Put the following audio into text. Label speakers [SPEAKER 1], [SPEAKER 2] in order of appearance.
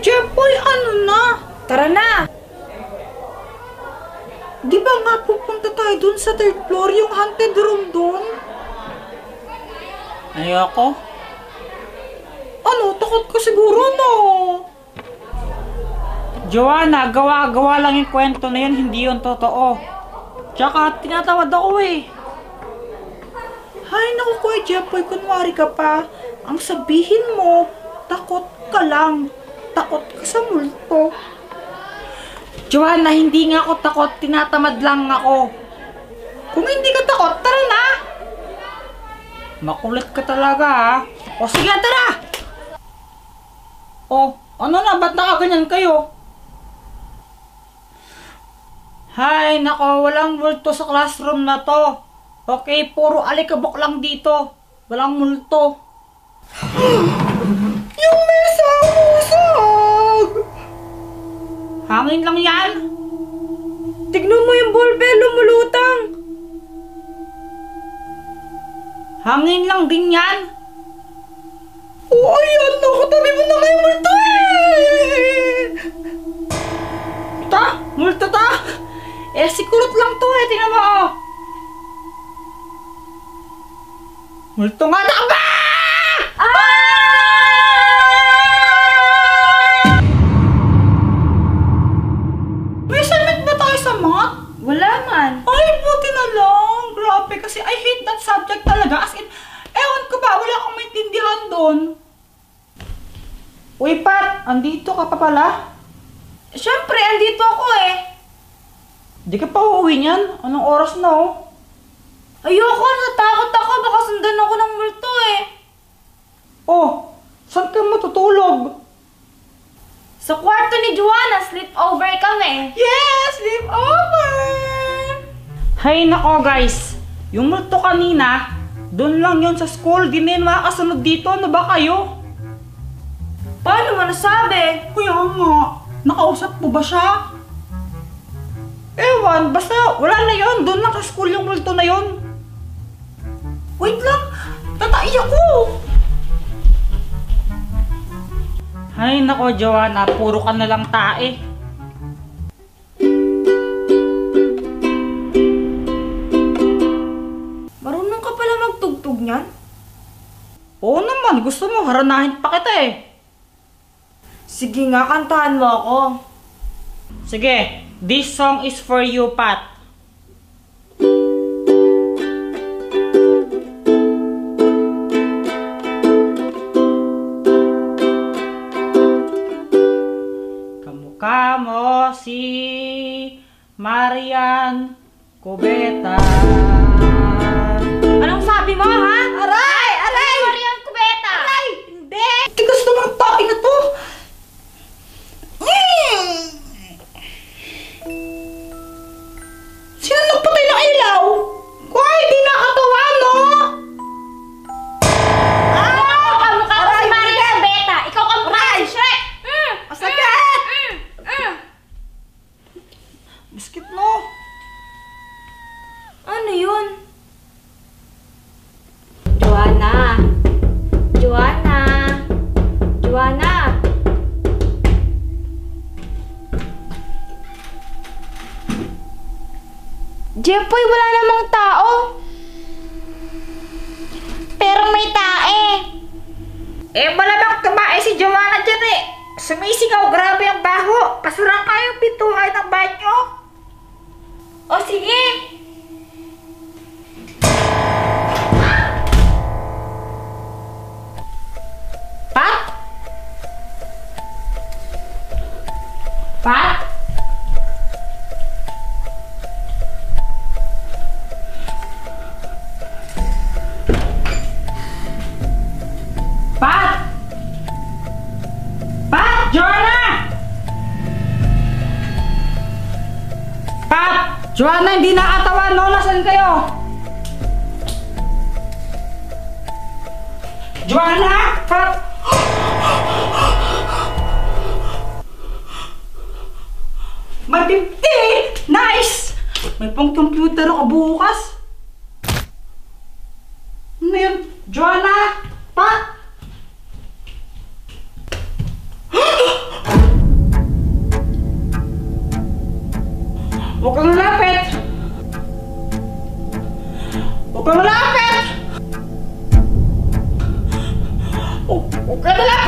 [SPEAKER 1] Jeffoy, ano na?
[SPEAKER 2] Tara na!
[SPEAKER 1] Di ba nga pupunta tayo dun sa third floor, yung haunted room dun?
[SPEAKER 3] Ayoko.
[SPEAKER 1] Ano, takot ka siguro, no?
[SPEAKER 3] Joanna, gawa-gawa lang yung kwento na yun, hindi yun totoo. Tsaka, tinatawad ako eh.
[SPEAKER 1] Hay, naku Kuya Jeffoy, kunwari ka pa. Ang sabihin mo, takot ka lang. Takot ka sa multo.
[SPEAKER 3] Joanna, hindi nga ako takot, tinatamad lang ako.
[SPEAKER 1] Kung hindi ka takot, tara na!
[SPEAKER 3] Makulit ka talaga ha. O sige, tara! O, ano na, ba't nakaganyan kayo? Hay, nako, walang multo sa classroom na to. Okay, puro alikabok lang dito. Walang multo.
[SPEAKER 1] Yung mesa musog!
[SPEAKER 3] Hangin lang yan.
[SPEAKER 2] Tignan mo yung ballpen, lumulutang!
[SPEAKER 3] Hangin lang din yan.
[SPEAKER 1] Oh, ayan, nakatabi mo na kayo multo eh!
[SPEAKER 3] Ta, multo ta. Eh, sikulot lang to eh, tingnan mo oh. Multo nga na ba?
[SPEAKER 1] May assignment ba tayo sa math?
[SPEAKER 2] Wala man.
[SPEAKER 1] Ay, buti na lang. Grabe, kasi I hate that subject talaga. As in, ewan ko ba, wala akong maintindihan doon.
[SPEAKER 3] Uy, Pat, andito ka pa pala?
[SPEAKER 2] Siyempre, andito ako eh.
[SPEAKER 3] Di ka pa uuwi niyan? Anong oras na oh?
[SPEAKER 2] Ayoko, natakot ako. Baka sundan ako ng multo eh.
[SPEAKER 3] Oh, saan ka matutulog?
[SPEAKER 2] Sa kwarto ni Joanna, sleepover kami.
[SPEAKER 1] Yes, sleep over!
[SPEAKER 3] Hay nako guys, yung multo kanina, doon lang yun sa school, di na yun makakasunod dito, ano ba kayo?
[SPEAKER 2] Paano mo nasabi?
[SPEAKER 1] Kuya nga, nakausap mo ba siya?
[SPEAKER 3] Ewan, basta wala na yun, doon lang sa school yung multo na yun.
[SPEAKER 1] Wait lang, tatai ako!
[SPEAKER 3] Hay nako Joanna, puro ka na lang tae.
[SPEAKER 2] Marunong ka pala magtugtog niyan?
[SPEAKER 3] Oo naman, gusto mo, haranahin pa kita eh.
[SPEAKER 2] Sige nga, kantahan mo ako.
[SPEAKER 3] Sige, this song is for you, Pat. Kamukha mo si Marian Cubeta.
[SPEAKER 2] Anong sabi mo, ha? Aray! Aray! Marian Cubeta! Aray!
[SPEAKER 1] Hindi! Tigas naman ang tae na to! Sino nagpatay ng ilaw? Kuya, di nakatawa, no?
[SPEAKER 2] Kamukha ko si Marian Cubeta! Ikaw kamukha si Shrek!
[SPEAKER 1] Masakit!
[SPEAKER 3] Biskit no.
[SPEAKER 2] Ano yun? Joanna! Joanna! Joanna! Jeffoy, wala namang tao. Pero may tae.
[SPEAKER 3] Eh, malamang tumae si Joanna dyan eh. Sumisigaw, grabe ang baho. Pasura kayong pintuan ng banyo.
[SPEAKER 2] O sige.
[SPEAKER 3] Pat? Pat? Pat? Pat? Joanna? Pat? Joanna, hindi nakatawan, no? Nasaan kayo? Joanna? Pat?
[SPEAKER 1] Matipti! Nice! May pang computer ako bukas. Ano yun? Joanna? Pa?
[SPEAKER 3] Huwag kang lalapit! Huwag kang lalapit! Huwag kang lalapit!